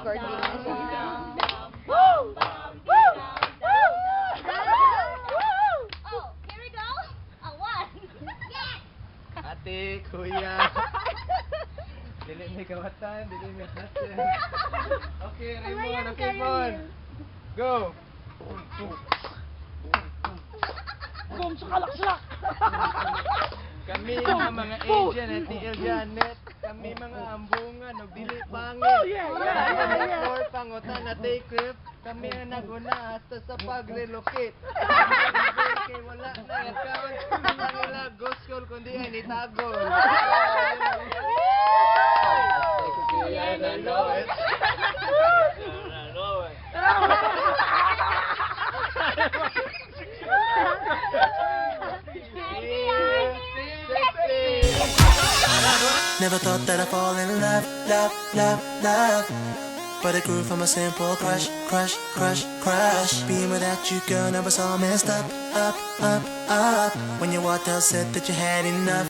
Ate, kuya. Dili may kawatan, dili may hatin. Okay, Raymond, okay, Bon. Go! Boom sa kalaksak. Kami ang mga agent at TL Janet. Kami mga ambungan, o dili pangit. Oh, yeah. Floor, pangutan na take trip. Kami ang naguna hasta sa pag-relocate. Kay wala na account. Ang ila ghost call kundi ay nitagol. Yan na Loet. Never thought that I'd fall in love, love, love, love. But it grew from a simple crush, crush, crush, crush. Being without you, girl, never so messed up, up, up, up. When you walked out, said that you had enough.